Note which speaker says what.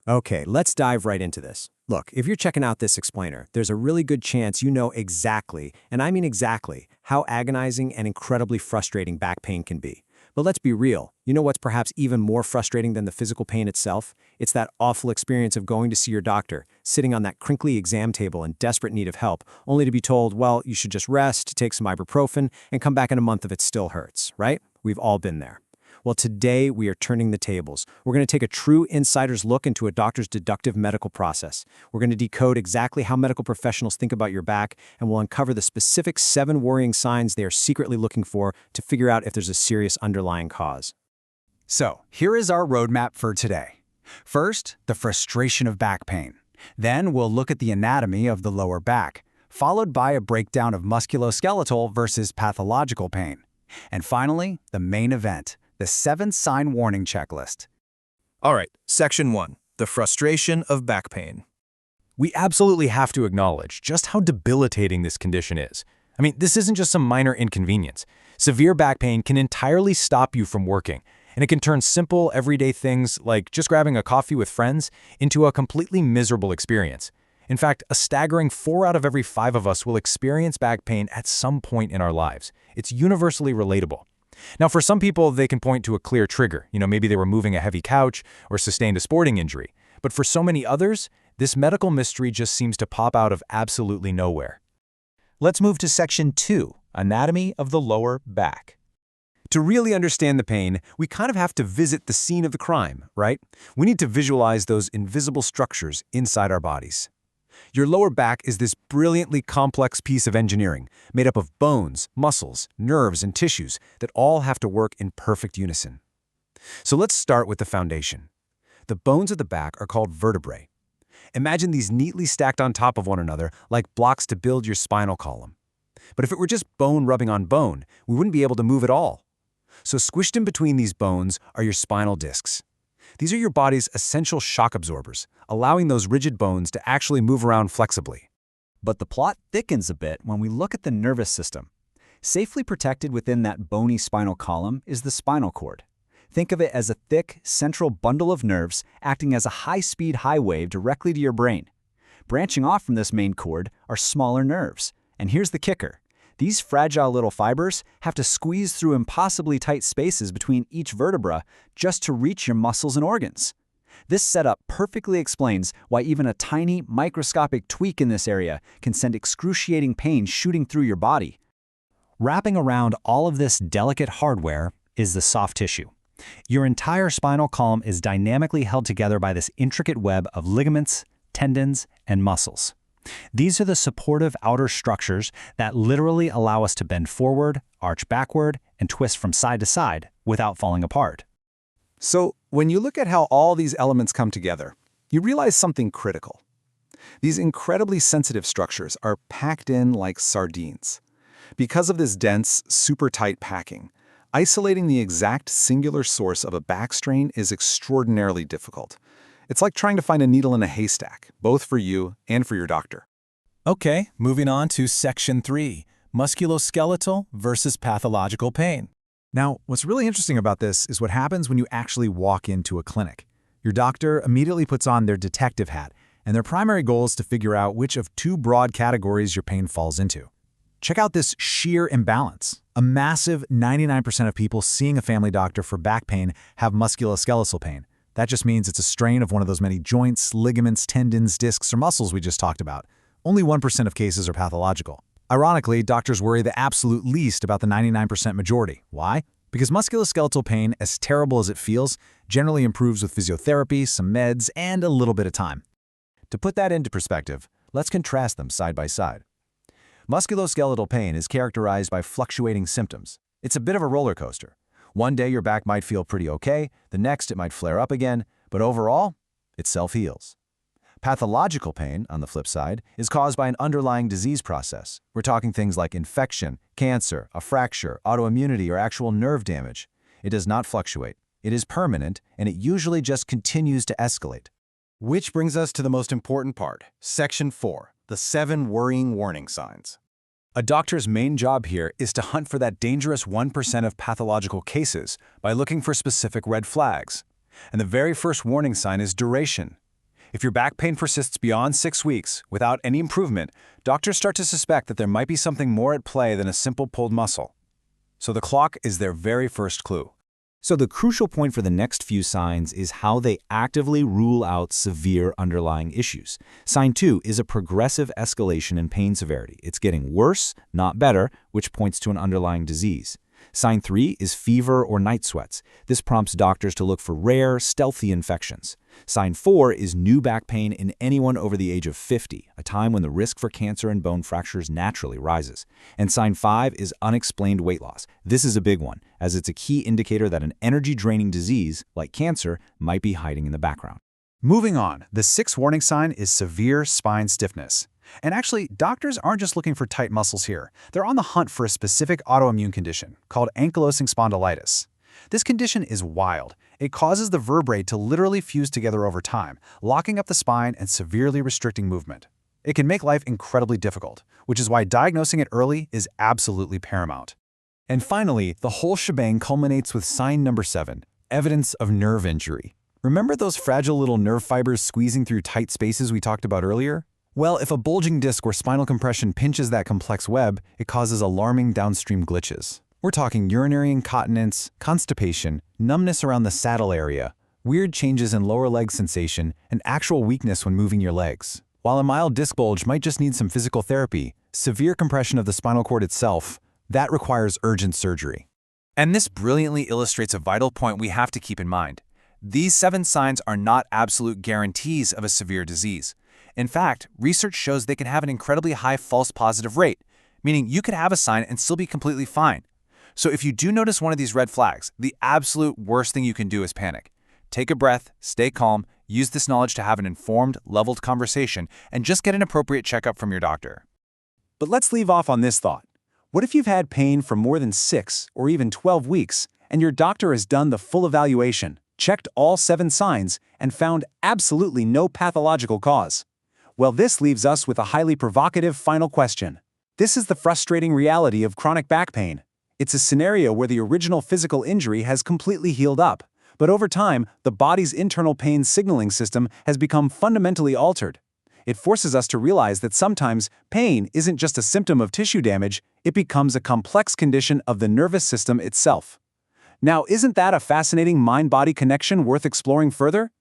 Speaker 1: Okay, let's dive right into this. Look, if you're checking out this explainer, there's a really good chance you know exactly, and I mean exactly, how agonizing and incredibly frustrating back pain can be. But let's be real, you know what's perhaps even more frustrating than the physical pain itself? It's that awful experience of going to see your doctor, sitting on that crinkly exam table in desperate need of help, only to be told, well, you should just rest, take some ibuprofen, and come back in a month if it still hurts, right? We've all been there. Well, today we are turning the tables. We're going to take a true insider's look into a doctor's deductive medical process. We're going to decode exactly how medical professionals think about your back, and we'll uncover the specific 7 worrying signs they are secretly looking for to figure out if there's a serious underlying cause.
Speaker 2: So, here is our roadmap for today. First, the frustration of back pain. Then we'll look at the anatomy of the lower back, followed by a breakdown of musculoskeletal versus pathological pain. And finally, the main event, the 7-sign warning checklist.
Speaker 3: All right, Section 1, the frustration of back pain.
Speaker 4: We absolutely have to acknowledge just how debilitating this condition is. I mean, this isn't just some minor inconvenience. Severe back pain can entirely stop you from working, and it can turn simple, everyday things like just grabbing a coffee with friends into a completely miserable experience. In fact, a staggering 4 out of every 5 of us will experience back pain at some point in our lives. It's universally relatable. Now, for some people, they can point to a clear trigger. Maybe they were moving a heavy couch or sustained a sporting injury. But for so many others, this medical mystery just seems to pop out of absolutely nowhere.
Speaker 2: Let's move to Section 2, anatomy of the lower back.
Speaker 4: To really understand the pain, we kind of have to visit the scene of the crime, right? We need to visualize those invisible structures inside our bodies. Your lower back is this brilliantly complex piece of engineering made up of bones, muscles, nerves, and tissues that all have to work in perfect unison. So let's start with the foundation. The bones of the back are called vertebrae. Imagine these neatly stacked on top of one another like blocks to build your spinal column. But if it were just bone rubbing on bone, we wouldn't be able to move at all. So squished in between these bones are your spinal discs. These are your body's essential shock absorbers, allowing those rigid bones to actually move around flexibly.
Speaker 2: But the plot thickens a bit when we look at the nervous system. Safely protected within that bony spinal column is the spinal cord. Think of it as a thick, central bundle of nerves acting as a high-speed highway directly to your brain. Branching off from this main cord are smaller nerves. And here's the kicker. These fragile little fibers have to squeeze through impossibly tight spaces between each vertebra just to reach your muscles and organs. This setup perfectly explains why even a tiny, microscopic tweak in this area can send excruciating pain shooting through your body. Wrapping around all of this delicate hardware is the soft tissue. Your entire spinal column is dynamically held together by this intricate web of ligaments, tendons, and muscles. These are the supportive outer structures that literally allow us to bend forward, arch backward, and twist from side to side without falling apart.
Speaker 5: So, when you look at how all these elements come together, you realize something critical. These incredibly sensitive structures are packed in like sardines. Because of this dense, super tight packing, isolating the exact singular source of a back strain is extraordinarily difficult. It's like trying to find a needle in a haystack, both for you and for your doctor.
Speaker 3: Okay, moving on to Section 3, musculoskeletal versus pathological pain.
Speaker 6: Now, what's really interesting about this is what happens when you actually walk into a clinic. Your doctor immediately puts on their detective hat, and their primary goal is to figure out which of 2 broad categories your pain falls into. Check out this sheer imbalance. A massive 99% of people seeing a family doctor for back pain have musculoskeletal pain. That just means it's a strain of one of those many joints, ligaments, tendons, discs, or muscles we just talked about. Only 1% of cases are pathological. Ironically, doctors worry the absolute least about the 99% majority. Why? Because musculoskeletal pain, as terrible as it feels, generally improves with physiotherapy, some meds, and a little bit of time.
Speaker 4: To put that into perspective, let's contrast them side by side. Musculoskeletal pain is characterized by fluctuating symptoms. It's a bit of a roller coaster. One day your back might feel pretty okay, the next it might flare up again, but overall, it self-heals. Pathological pain, on the flip side, is caused by an underlying disease process. We're talking things like infection, cancer, a fracture, autoimmunity, or actual nerve damage. It does not fluctuate. It is permanent, and it usually just continues to escalate.
Speaker 5: Which brings us to the most important part, Section 4, the 7 worrying warning signs.
Speaker 4: A doctor's main job here is to hunt for that dangerous 1% of pathological cases by looking for specific red flags. And the very first warning sign is duration. If your back pain persists beyond 6 weeks without any improvement, doctors start to suspect that there might be something more at play than a simple pulled muscle. So the clock is their very first clue.
Speaker 2: So the crucial point for the next few signs is how they actively rule out severe underlying issues. Sign 2 is a progressive escalation in pain severity. It's getting worse, not better, which points to an underlying disease. Sign 3 is fever or night sweats. This prompts doctors to look for rare, stealthy infections. Sign 4 is new back pain in anyone over the age of 50, a time when the risk for cancer and bone fractures naturally rises. And sign 5 is unexplained weight loss. This is a big one, as it's a key indicator that an energy-draining disease, like cancer, might be hiding in the background.
Speaker 6: Moving on, the 6th warning sign is severe spine stiffness. And actually, doctors aren't just looking for tight muscles here. They're on the hunt for a specific autoimmune condition called ankylosing spondylitis. This condition is wild. It causes the vertebrae to literally fuse together over time, locking up the spine and severely restricting movement. It can make life incredibly difficult, which is why diagnosing it early is absolutely paramount.
Speaker 4: And finally, the whole shebang culminates with sign number 7, evidence of nerve injury. Remember those fragile little nerve fibers squeezing through tight spaces we talked about earlier? Well, if a bulging disc or spinal compression pinches that complex web, it causes alarming downstream glitches. We're talking urinary incontinence, constipation, numbness around the saddle area, weird changes in lower leg sensation, and actual weakness when moving your legs. While a mild disc bulge might just need some physical therapy, severe compression of the spinal cord itself, that requires urgent surgery. And this brilliantly illustrates a vital point we have to keep in mind. These 7 signs are not absolute guarantees of a severe disease. In fact, research shows they can have an incredibly high false positive rate, meaning you could have a sign and still be completely fine. So if you do notice one of these red flags, the absolute worst thing you can do is panic. Take a breath, stay calm, use this knowledge to have an informed, leveled conversation, and just get an appropriate checkup from your doctor.
Speaker 5: But let's leave off on this thought. What if you've had pain for more than 6 or even 12 weeks, and your doctor has done the full evaluation, checked all 7 signs, and found absolutely no pathological cause? Well, this leaves us with a highly provocative final question. This is the frustrating reality of chronic back pain. It's a scenario where the original physical injury has completely healed up, but over time, the body's internal pain signaling system has become fundamentally altered. It forces us to realize that sometimes pain isn't just a symptom of tissue damage, it becomes a complex condition of the nervous system itself. Now, isn't that a fascinating mind-body connection worth exploring further?